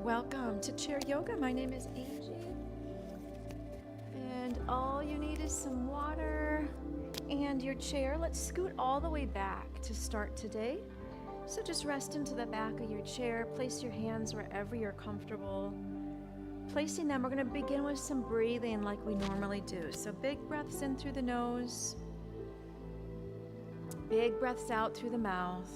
Welcome to Chair Yoga. My name is Angie. And all you need is some water and your chair. Let's scoot all the way back to start today. So just rest into the back of your chair. Place your hands wherever you're comfortable. Placing them, we're going to begin with some breathing like we normally do. So big breaths in through the nose. Big breaths out through the mouth.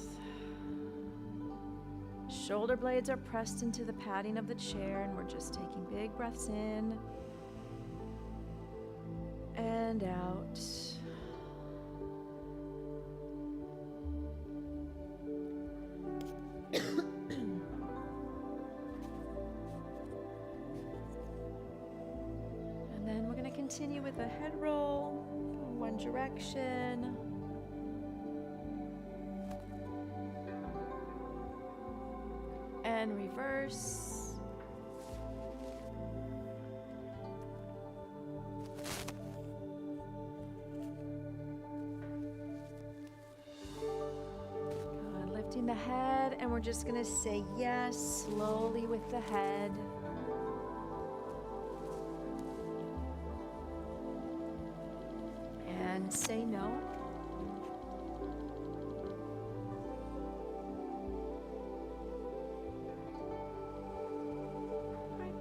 Shoulder blades are pressed into the padding of the chair, and we're just taking big breaths in and out. And then we're going to continue with a head roll in one direction. And reverse. Good. Lifting the head, and we're just going to say yes slowly with the head. And say no.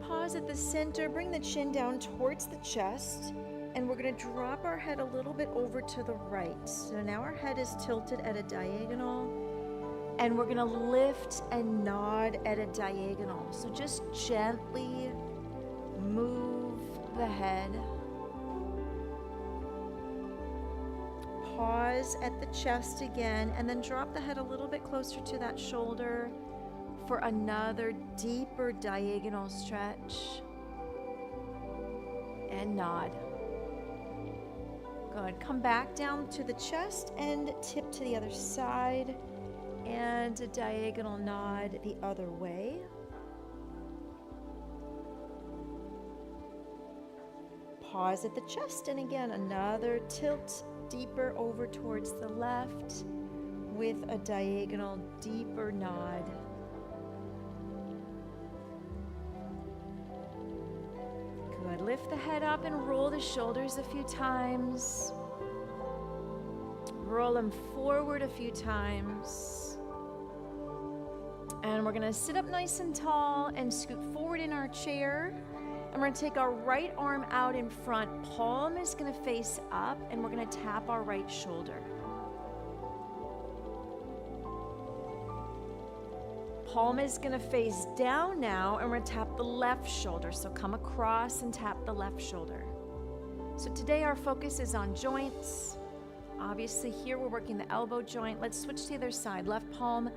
Pause at the center, bring the chin down towards the chest, and we're going to drop our head a little bit over to the right. So now our head is tilted at a diagonal, and we're going to lift and nod at a diagonal. So just gently move the head. Pause at the chest again, and then drop the head a little bit closer to that shoulder for another deeper diagonal stretch. And nod. Good. Come back down to the chest and tip to the other side. And a diagonal nod the other way. Pause at the chest, and again, another tilt deeper over towards the left with a diagonal deeper nod. Good. Lift the head up and roll the shoulders a few times. Roll them forward a few times. And we're going to sit up nice and tall and scoot forward in our chair. And we're going to take our right arm out in front. Palm is going to face up, and we're going to tap our right shoulder. Palm is going to face down now, and we're going to tap the left shoulder. So come across and tap the left shoulder. So today our focus is on joints. Obviously here we're working the elbow joint. Let's switch to the other side. Left palm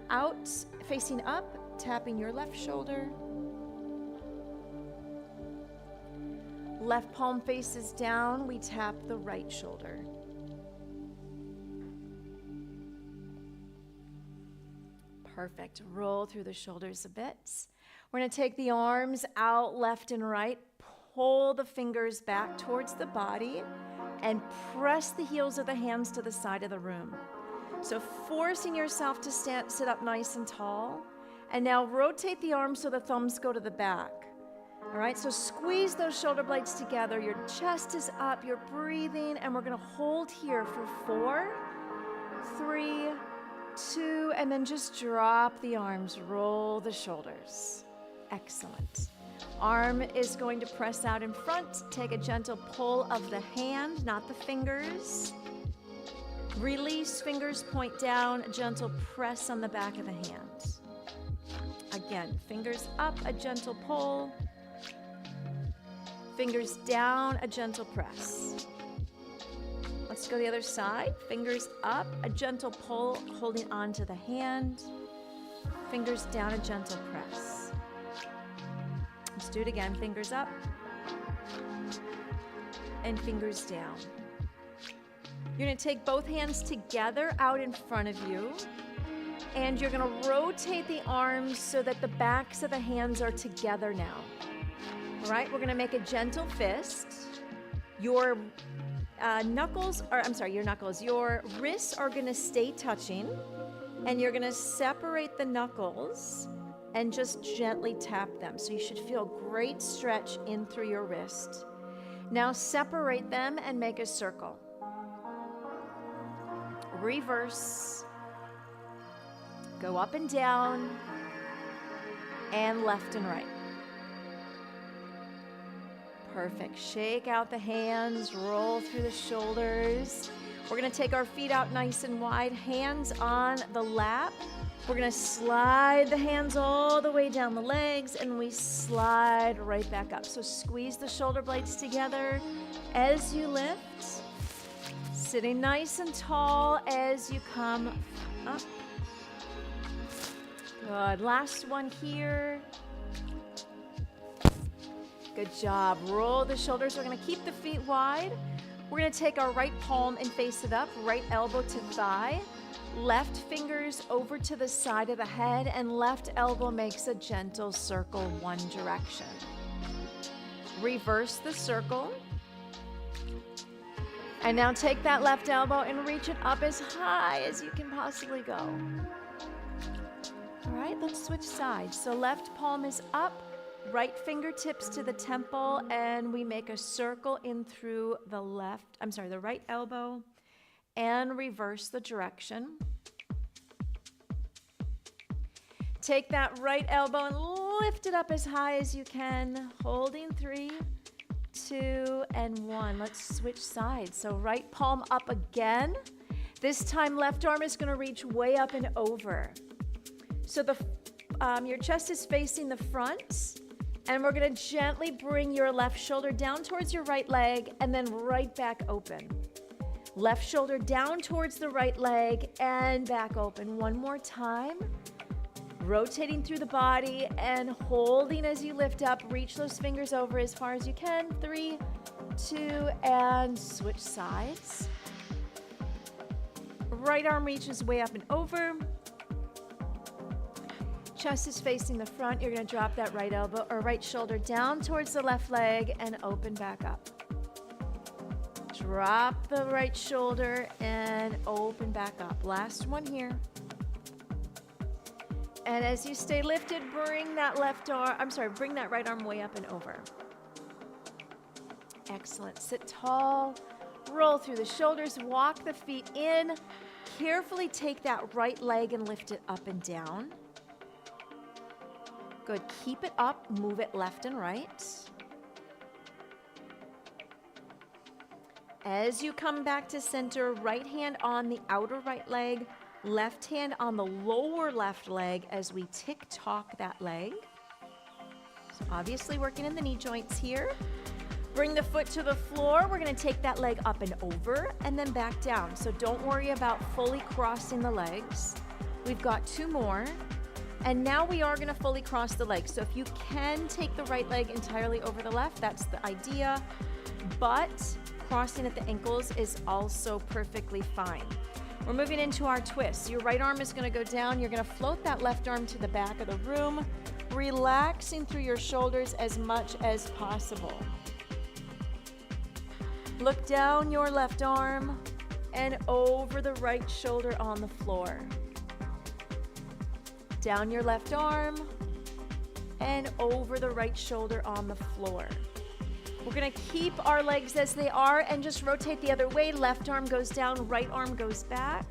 out, facing up, tapping your left shoulder. Left palm faces down, we tap the right shoulder. Perfect. Roll through the shoulders a bit. We're going to take the arms out left and right. Pull the fingers back towards the body and press the heels of the hands to the side of the room. So forcing yourself to sit up nice and tall. And now rotate the arms so the thumbs go to the back. All right, so squeeze those shoulder blades together. Your chest is up, you're breathing, and we're going to hold here for 4, 3, 2, and then just drop the arms, roll the shoulders. Excellent. Arm is going to press out in front. Take a gentle pull of the hand, not the fingers. Release, fingers point down, a gentle press on the back of the hand. Again, fingers up, a gentle pull. Fingers down, a gentle press. Let's go the other side. Fingers up, a gentle pull, holding onto the hand. Fingers down, a gentle press. Let's do it again. Fingers up and fingers down. You're going to take both hands together out in front of you, and you're going to rotate the arms so that the backs of the hands are together now. All right, we're going to make a gentle fist. Your your wrists are going to stay touching, and you're going to separate the knuckles and just gently tap them. So you should feel great stretch in through your wrist. Now separate them and make a circle. Reverse. Go up and down, and left and right. Perfect. Shake out the hands, roll through the shoulders. We're going to take our feet out nice and wide, hands on the lap. We're going to slide the hands all the way down the legs, and we slide right back up. So squeeze the shoulder blades together as you lift. Sitting nice and tall as you come up. Good. Last one here. Good job. Roll the shoulders. We're going to keep the feet wide. We're going to take our right palm and face it up, right elbow to thigh, left fingers over to the side of the head, and left elbow makes a gentle circle one direction. Reverse the circle. And now take that left elbow and reach it up as high as you can possibly go. All right, let's switch sides. So left palm is up, right fingertips to the temple, and we make a circle in through the right elbow, and reverse the direction. Take that right elbow and lift it up as high as you can, holding 3, 2, and 1. Let's switch sides. So right palm up again. This time left arm is going to reach way up and over. So your chest is facing the front, and we're going to gently bring your left shoulder down towards your right leg and then right back open. Left shoulder down towards the right leg and back open. One more time. Rotating through the body and holding as you lift up. Reach those fingers over as far as you can. 3, 2, and switch sides. Right arm reaches way up and over. Chest is facing the front. You're going to drop that right elbow or right shoulder down towards the left leg and open back up. Drop the right shoulder and open back up. Last one here. And as you stay lifted, bring that right arm way up and over. Excellent. Sit tall, roll through the shoulders, walk the feet in. Carefully take that right leg and lift it up and down. Good. Keep it up, move it left and right. As you come back to center, right hand on the outer right leg, left hand on the lower left leg as we tick-tock that leg. So obviously working in the knee joints here. Bring the foot to the floor. We're going to take that leg up and over and then back down. So don't worry about fully crossing the legs. We've got 2 more. And now we are going to fully cross the legs. So if you can take the right leg entirely over the left, that's the idea. But crossing at the ankles is also perfectly fine. We're moving into our twist. Your right arm is going to go down. You're going to float that left arm to the back of the room, relaxing through your shoulders as much as possible. Look down your left arm and over the right shoulder on the floor. Down your left arm and over the right shoulder on the floor. We're going to keep our legs as they are and just rotate the other way. Left arm goes down, right arm goes back.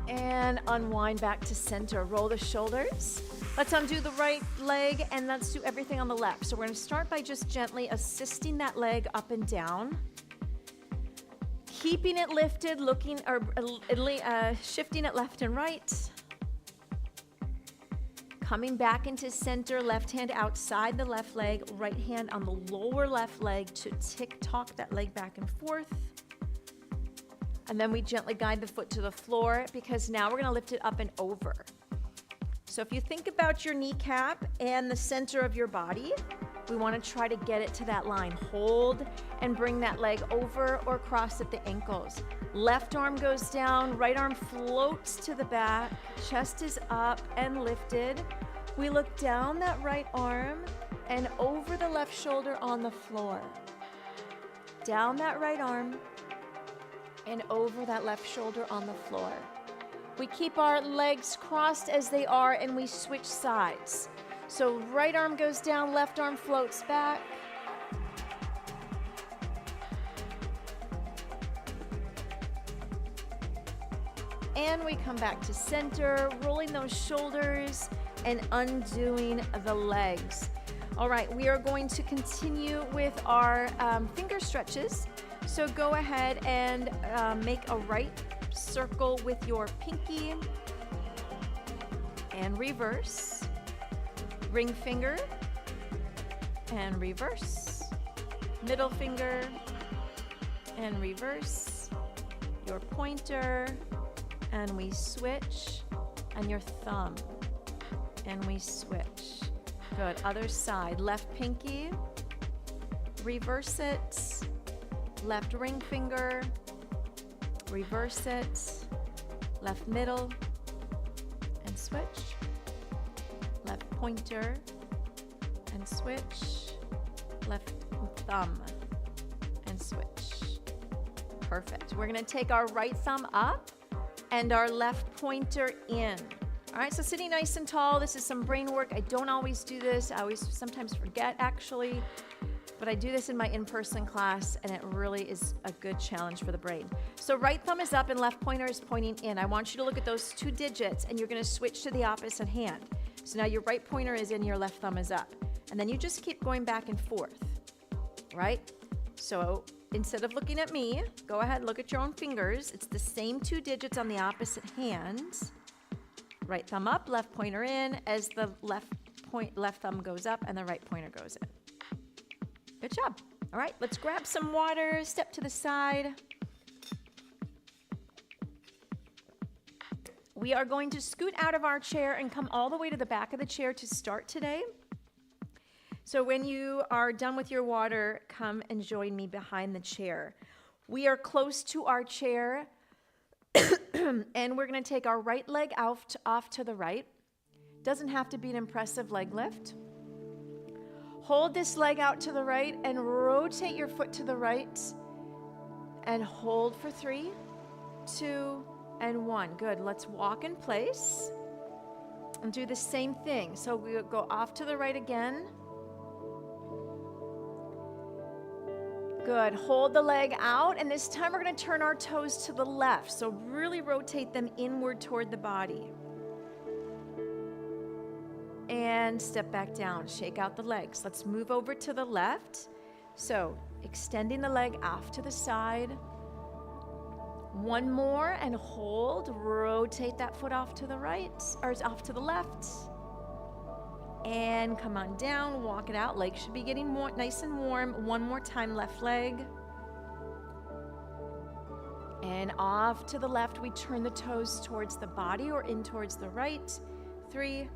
And unwind back to center. Roll the shoulders. Let's undo the right leg and let's do everything on the left. So we're going to start by just gently assisting that leg up and down. Keeping it lifted, shifting it left and right. Coming back into center, left hand outside the left leg, right hand on the lower left leg to tick-tock that leg back and forth. And then we gently guide the foot to the floor because now we're going to lift it up and over. So if you think about your kneecap and the center of your body, we want to try to get it to that line. Hold and bring that leg over or cross at the ankles. Left arm goes down, right arm floats to the back, chest is up and lifted. We look down that right arm and over the left shoulder on the floor. Down that right arm and over that left shoulder on the floor. We keep our legs crossed as they are, and we switch sides. So right arm goes down, left arm floats back. And we come back to center, rolling those shoulders and undoing the legs. All right, we are going to continue with our finger stretches. So go ahead and make a right circle with your pinky and reverse. Ring finger and reverse. Middle finger and reverse. Your pointer and we switch, and your thumb and we switch. Good. Other side. Left pinky, reverse it. Left ring finger, reverse it. Left middle and switch. Left pointer and switch. Left thumb and switch. Perfect. We're going to take our right thumb up and our left pointer in. All right, so sitting nice and tall. This is some brain work. I don't always do this. I always sometimes forget, actually. But I do this in my in-person class, and it really is a good challenge for the brain. So right thumb is up and left pointer is pointing in. I want you to look at those 2 digits, and you're going to switch to the opposite hand. So now your right pointer is in, your left thumb is up. And then you just keep going back and forth, right? So instead of looking at me, go ahead, look at your own fingers. It's the same 2 digits on the opposite hand. Right thumb up, left pointer in, as the left thumb goes up and the right pointer goes in. Good job. All right, let's grab some water, step to the side. We are going to scoot out of our chair and come all the way to the back of the chair to start today. So when you are done with your water, come and join me behind the chair. We are close to our chair, and we're going to take our right leg off to the right. Doesn't have to be an impressive leg lift. Hold this leg out to the right and rotate your foot to the right and hold for 3, 2, and 1. Good. Let's walk in place and do the same thing. So we'll go off to the right again. Good. Hold the leg out, and this time we're going to turn our toes to the left. So really rotate them inward toward the body. And step back down. Shake out the legs. Let's move over to the left. So extending the leg off to the side. One more and hold. Rotate that foot off to the right, or off to the left. And come on down, walk it out. Leg should be getting more nice and warm. One more time, left leg. And off to the left, we turn the toes towards the body or in towards the right. 3,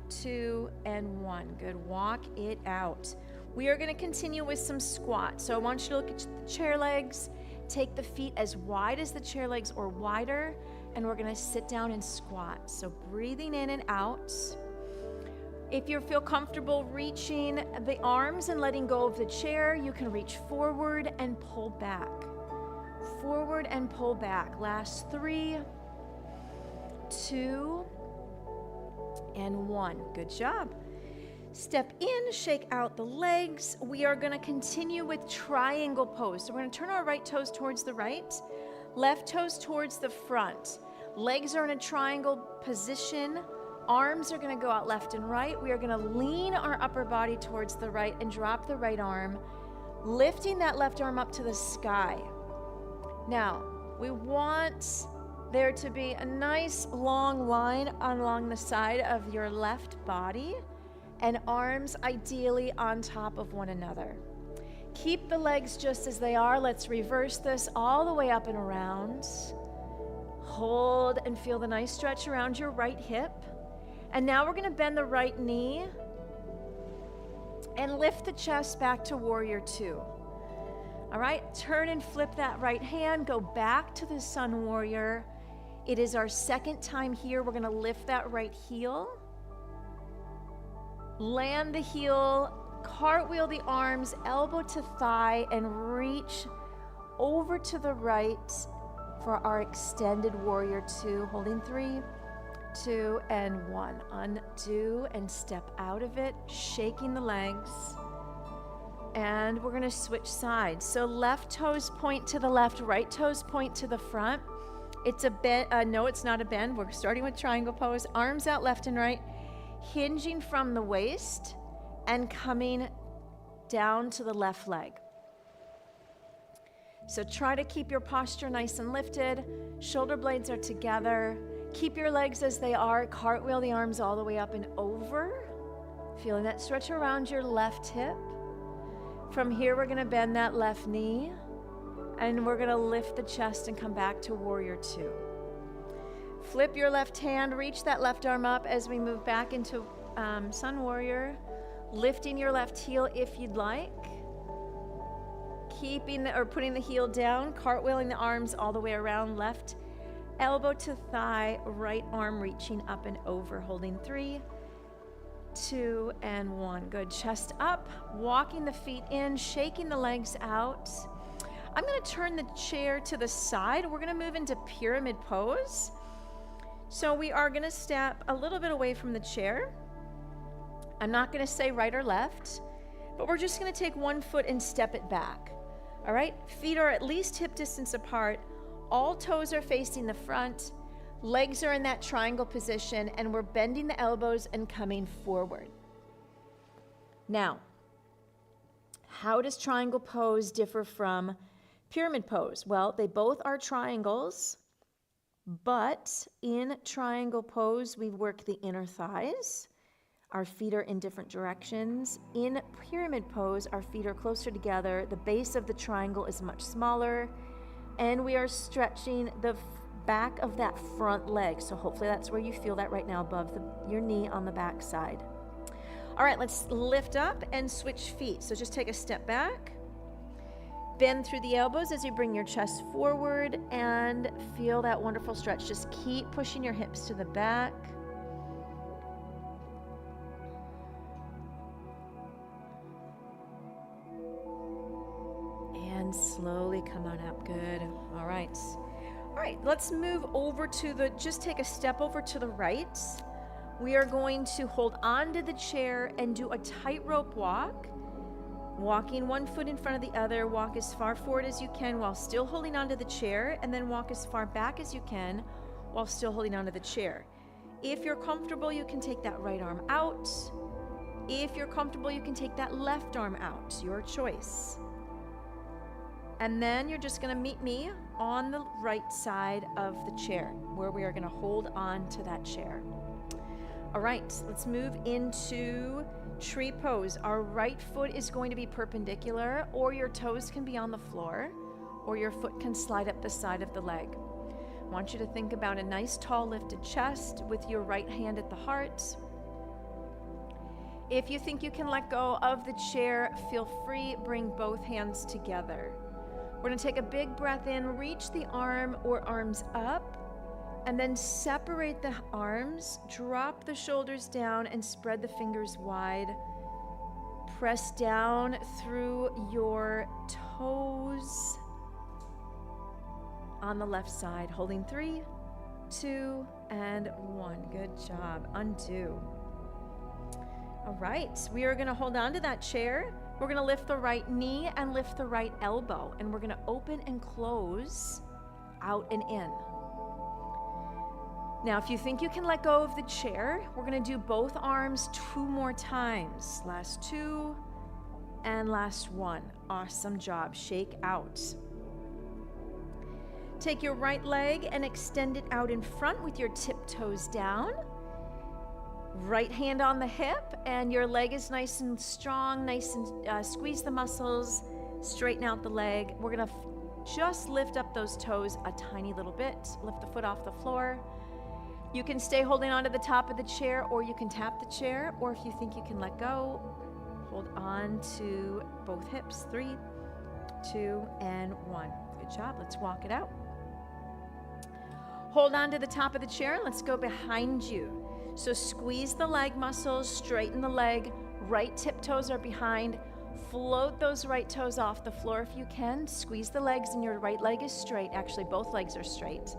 2, and 1. Good, walk it out. We are gonna continue with some squats. So I want you to look at the chair legs, take the feet as wide as the chair legs or wider, and we're gonna sit down and squat. So breathing in and out. If you feel comfortable reaching the arms and letting go of the chair, you can reach forward and pull back. Forward and pull back. Last 3, 2, and 1. Good job. Step in, shake out the legs. We are going to continue with triangle pose. So we're going to turn our right toes towards the right, left toes towards the front. Legs are in a triangle position. Arms are going to go out left and right. We are going to lean our upper body towards the right and drop the right arm, lifting that left arm up to the sky. Now, we want there to be a nice long line along the side of your left body and arms ideally on top of one another. Keep the legs just as they are. Let's reverse this all the way up and around. Hold and feel the nice stretch around your right hip. And now we're going to bend the right knee and lift the chest back to warrior 2. All right, turn and flip that right hand, go back to the sun warrior. It is our second time here. We're going to lift that right heel, land the heel, cartwheel the arms, elbow to thigh, and reach over to the right for our extended warrior 2, holding 3, 2, and 1. Undo and step out of it, shaking the legs. And we're gonna switch sides. So left toes point to the left, right toes point to the front. It's a bend, no, it's not a bend. We're starting with triangle pose, arms out left and right, hinging from the waist and coming down to the left leg. So try to keep your posture nice and lifted. Shoulder blades are together. Keep your legs as they are. Cartwheel the arms all the way up and over. Feeling that stretch around your left hip. From here, we're gonna bend that left knee and we're gonna lift the chest and come back to warrior 2. Flip your left hand, reach that left arm up as we move back into sun warrior. Lifting your left heel if you'd like. Keeping or putting the heel down, cartwheeling the arms all the way around, left elbow to thigh, right arm reaching up and over, holding 3, 2, and 1. Good, chest up, walking the feet in, shaking the legs out. I'm gonna turn the chair to the side. We're gonna move into pyramid pose. So we are gonna step a little bit away from the chair. I'm not gonna say right or left, but we're just gonna take one foot and step it back. All right, feet are at least hip distance apart. All toes are facing the front. Legs are in that triangle position, and we're bending the elbows and coming forward. Now, how does triangle pose differ from pyramid pose? Well, they both are triangles, but in triangle pose, we work the inner thighs. Our feet are in different directions. In pyramid pose, our feet are closer together. The base of the triangle is much smaller, and we are stretching the back of that front leg. So hopefully that's where you feel that right now, above your knee on the back side. All right, let's lift up and switch feet. So just take a step back. Bend through the elbows as you bring your chest forward and feel that wonderful stretch. Just keep pushing your hips to the back. And slowly come on up. Good. All right. All right, let's move over to just take a step over to the right. We are going to hold on to the chair and do a tightrope walk. Walking one foot in front of the other, walk as far forward as you can while still holding onto the chair, and then walk as far back as you can while still holding onto the chair. If you're comfortable, you can take that right arm out. If you're comfortable, you can take that left arm out, your choice. And then you're just gonna meet me on the right side of the chair, where we are gonna hold on to that chair. All right, let's move into tree pose. Our right foot is going to be perpendicular, or your toes can be on the floor, or your foot can slide up the side of the leg. I want you to think about a nice tall lifted chest with your right hand at the heart. If you think you can let go of the chair, feel free, bring both hands together. We're gonna take a big breath in, reach the arm or arms up, and then separate the arms, drop the shoulders down and spread the fingers wide. Press down through your toes on the left side, holding 3, 2, and 1. Good job. Undo. All right, we are gonna hold on to that chair. We're gonna lift the right knee and lift the right elbow, and we're gonna open and close, out and in. Now, if you think you can let go of the chair, we're gonna do both arms 2 more times. Last 2 and last 1. Awesome job. Shake out. Take your right leg and extend it out in front with your tiptoes down. Right hand on the hip, and your leg is nice and strong, nice and squeeze the muscles, straighten out the leg. We're gonna just lift up those toes a tiny little bit, lift the foot off the floor. You can stay holding onto the top of the chair, or you can tap the chair, or if you think you can let go, hold on to both hips. 3, 2, and 1. Good job. Let's walk it out. Hold on to the top of the chair, and let's go behind you. So squeeze the leg muscles, straighten the leg, right tiptoes are behind, Float those right toes off the floor if you can. Squeeze the legs and your right leg is straight. Actually, both legs are straight.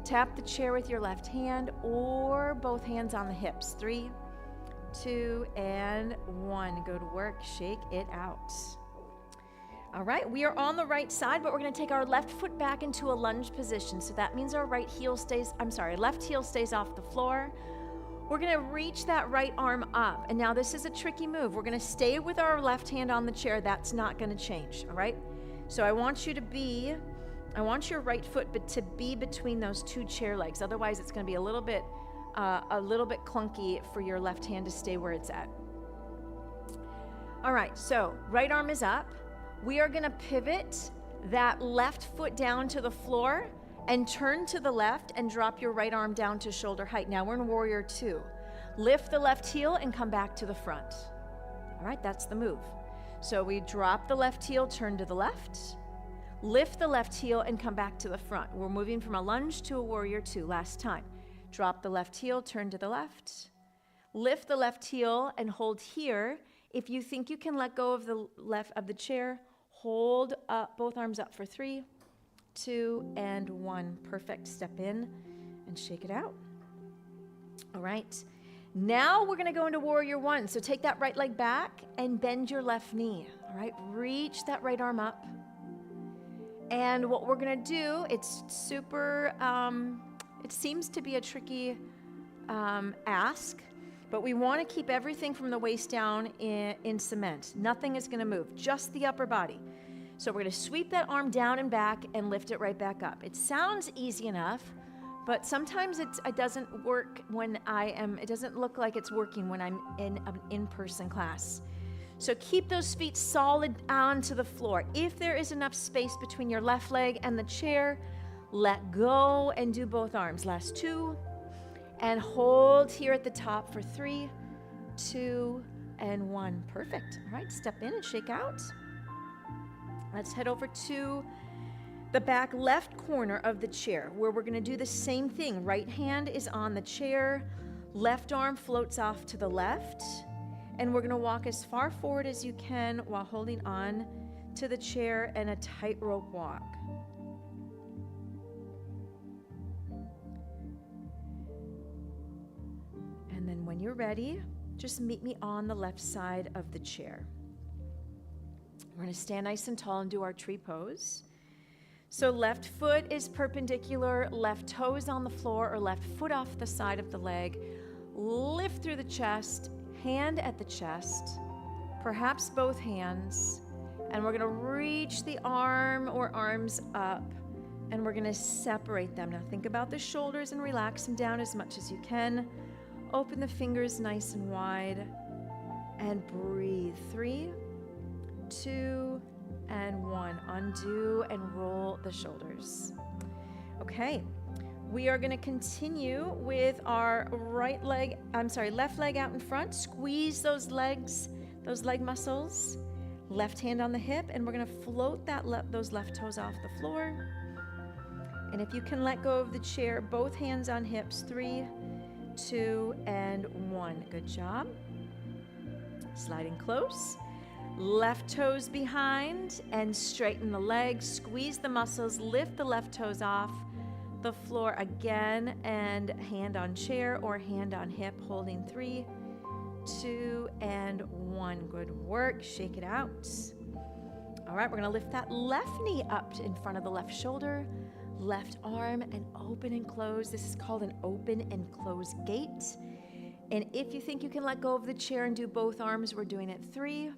Tap the chair with your left hand or both hands on the hips. 3, 2, and 1. Go to work. Shake it out. All right, we are on the right side, but we're going to take our left foot back into a lunge position. So that means our left heel stays off the floor. We're going to reach that right arm up. And now this is a tricky move. We're going to stay with our left hand on the chair. That's not going to change, all right? So I want your right foot to be between those two chair legs. Otherwise, it's going to be a little bit clunky for your left hand to stay where it's at. All right, so right arm is up. We are going to pivot that left foot down to the floor and turn to the left and drop your right arm down to shoulder height. Now we're in Warrior 2. Lift the left heel and come back to the front. All right, that's the move. So we drop the left heel, turn to the left, lift the left heel and come back to the front. We're moving from a lunge to a Warrior 2 last time. Drop the left heel, turn to the left, lift the left heel and hold here. If you think you can let go of the left of the chair, hold up both arms up for 3, 2, and 1. Perfect. Step in and shake it out. All right. Now we're going to go into Warrior 1. So take that right leg back and bend your left knee. All right. Reach that right arm up. And what we're going to do, it's super, it seems to be a tricky ask, but we want to keep everything from the waist down in cement. Nothing is going to move, just the upper body. So we're going to sweep that arm down and back and lift it right back up. It sounds easy enough, but sometimes it doesn't work it doesn't look like it's working when I'm in an in-person class. So keep those feet solid onto the floor. If there is enough space between your left leg and the chair, let go and do both arms. Last 2, and hold here at the top for 3, 2, and 1. Perfect. All right, step in and shake out. Let's head over to the back left corner of the chair where we're going to do the same thing. Right hand is on the chair, left arm floats off to the left, and we're going to walk as far forward as you can while holding on to the chair and a tightrope walk. And then when you're ready, just meet me on the left side of the chair. We're going to stand nice and tall and do our tree pose. So left foot is perpendicular, left toes on the floor or left foot off the side of the leg. Lift through the chest, hand at the chest, perhaps both hands. And we're going to reach the arm or arms up and we're going to separate them. Now think about the shoulders and relax them down as much as you can. Open the fingers nice and wide and breathe. 3, 2, and 1. Undo and roll the shoulders. Okay, we are going to continue with our left leg out in front. Squeeze those legs, those leg muscles. Left hand on the hip, and we're going to float those left toes off the floor. And if you can let go of the chair, both hands on hips. 3, 2, and 1. Good job. Sliding close. Left toes behind and straighten the legs. Squeeze the muscles. Lift the left toes off the floor again and hand on chair or hand on hip, holding 3, 2, and 1. Good work. Shake it out. All right, we're going to lift that left knee up in front of the left shoulder, left arm, and open and close. This is called an open and close gait. And if you think you can let go of the chair and do both arms, we're doing it 3,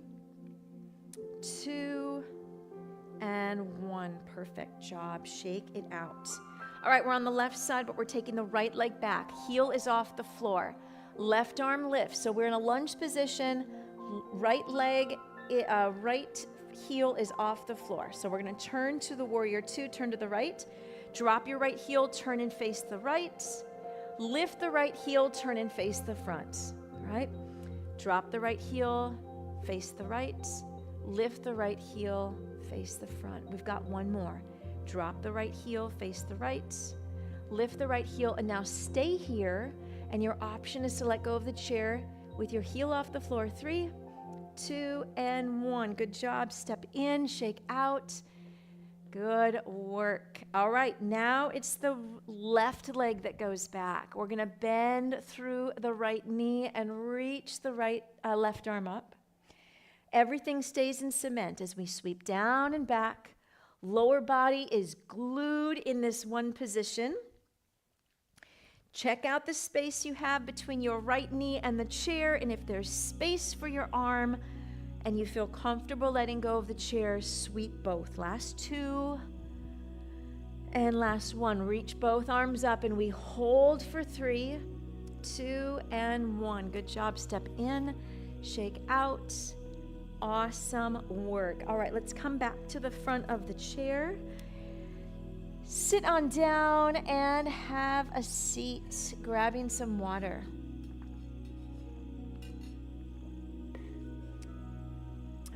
2, and 1. Perfect job. Shake it out. All right, we're on the left side, but we're taking the right leg back. Heel is off the floor. Left arm lifts. So we're in a lunge position. Right leg, right heel is off the floor. So we're going to turn to the Warrior 2, turn to the right. Drop your right heel, turn and face the right. Lift the right heel, turn and face the front. All right? Drop the right heel, face the right. Lift the right heel, face the front. We've got one more. Drop the right heel, face the right. Lift the right heel, and now stay here. And your option is to let go of the chair with your heel off the floor. 3, 2, and 1. Good job. Step in, shake out. Good work. All right, now it's the left leg that goes back. We're going to bend through the right knee and reach the left arm up. Everything stays in cement as we sweep down and back. Lower body is glued in this one position. Check out the space you have between your right knee and the chair, and if there's space for your arm and you feel comfortable letting go of the chair, sweep both. Last 2 and last 1. Reach both arms up and we hold for 3, 2, and 1. Good job. Step in, shake out. Awesome work. All right, let's come back to the front of the chair. Sit on down and have a seat, grabbing some water.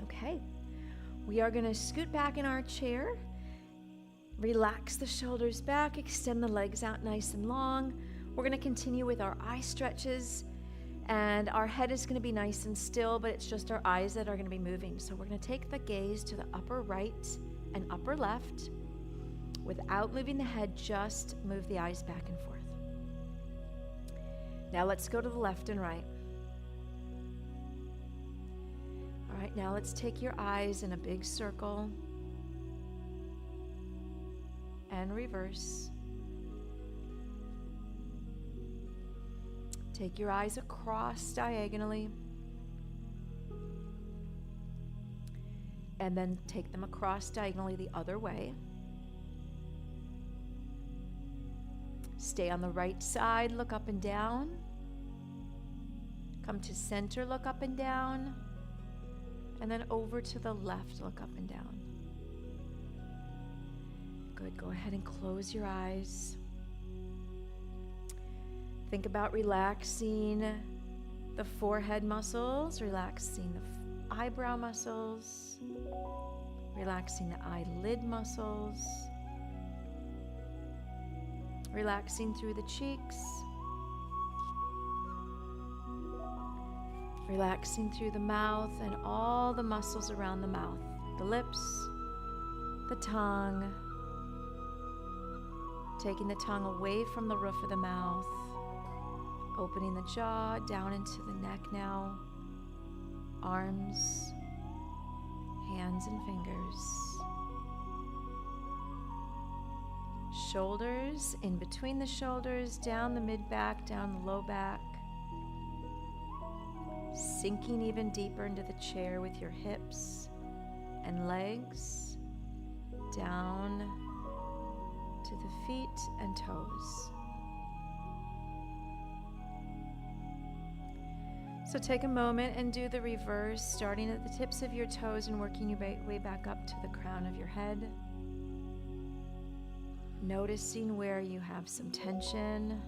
Okay, we are going to scoot back in our chair, relax the shoulders back, extend the legs out nice and long. We're going to continue with our eye stretches, and our head is going to be nice and still, but it's just our eyes that are going to be moving. So we're going to take the gaze to the upper right and upper left. Without moving the head, just move the eyes back and forth. Now let's go to the left and right. All right, now let's take your eyes in a big circle and reverse. Take your eyes across diagonally and then take them across diagonally the other way. Stay on the right side, look up and down. Come to center, look up and down. And then over to the left, look up and down. Good, go ahead and close your eyes. Think about relaxing the forehead muscles, relaxing the eyebrow muscles, relaxing the eyelid muscles, relaxing through the cheeks, relaxing through the mouth and all the muscles around the mouth, the lips, the tongue, taking the tongue away from the roof of the mouth, opening the jaw down into the neck now, arms, hands and fingers. Shoulders, in between the shoulders, down the mid-back, down the low back. Sinking even deeper into the chair with your hips and legs, down to the feet and toes. So take a moment and do the reverse, starting at the tips of your toes and working your way back up to the crown of your head. Noticing where you have some tension.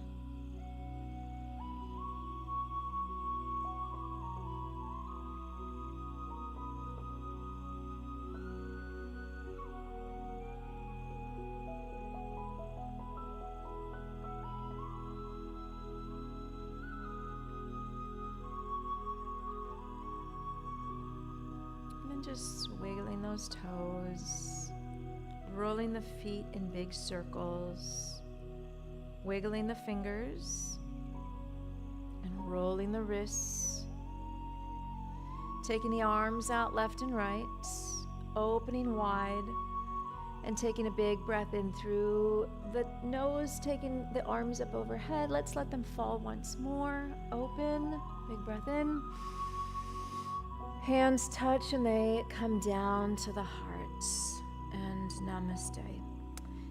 And then just wiggling those toes. Rolling the feet in big circles, wiggling the fingers, and rolling the wrists. Taking the arms out left and right, opening wide, and taking a big breath in through the nose, taking the arms up overhead. Let's let them fall once more. Open, big breath in. Hands touch and they come down to the heart. And namaste.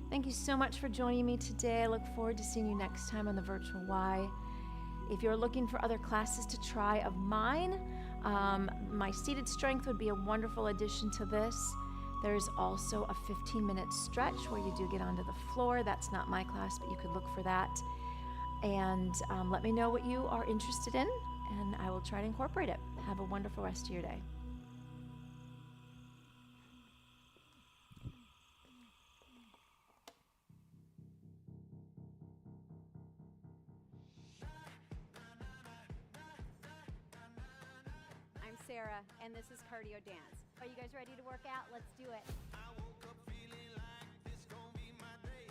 Thank you so much for joining me today. I look forward to seeing you next time on the Virtual Y. If you're looking for other classes to try of mine, my seated strength would be a wonderful addition to this. There's also a 15-minute stretch where you do get onto the floor. That's not my class, but you could look for that. And let me know what you are interested in, and I will try to incorporate it. Have a wonderful rest of your day. Sarah, and this is Cardio Dance. Are you guys ready to work out? Let's do it. I woke up feeling like this gon' be my day.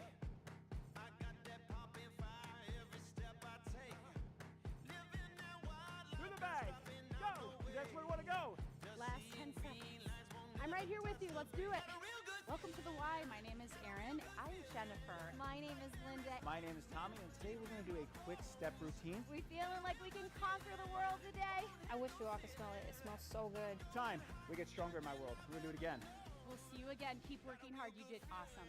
I got that poppin' fire every step I take. Living that wild life. Through the bag. Go. That's where we want to go. Last 10 seconds. I'm right here with you. Let's do it. Welcome to the Y. My name is Erin. I'm Jennifer. My name is Linda. My name is Tommy, and today we're going to do a quick step routine. We feeling like we can conquer the world today? I wish you all could smell it. It smells so good. Time. We get stronger in my world. We're going to do it again. We'll see you again. Keep working hard. You did awesome.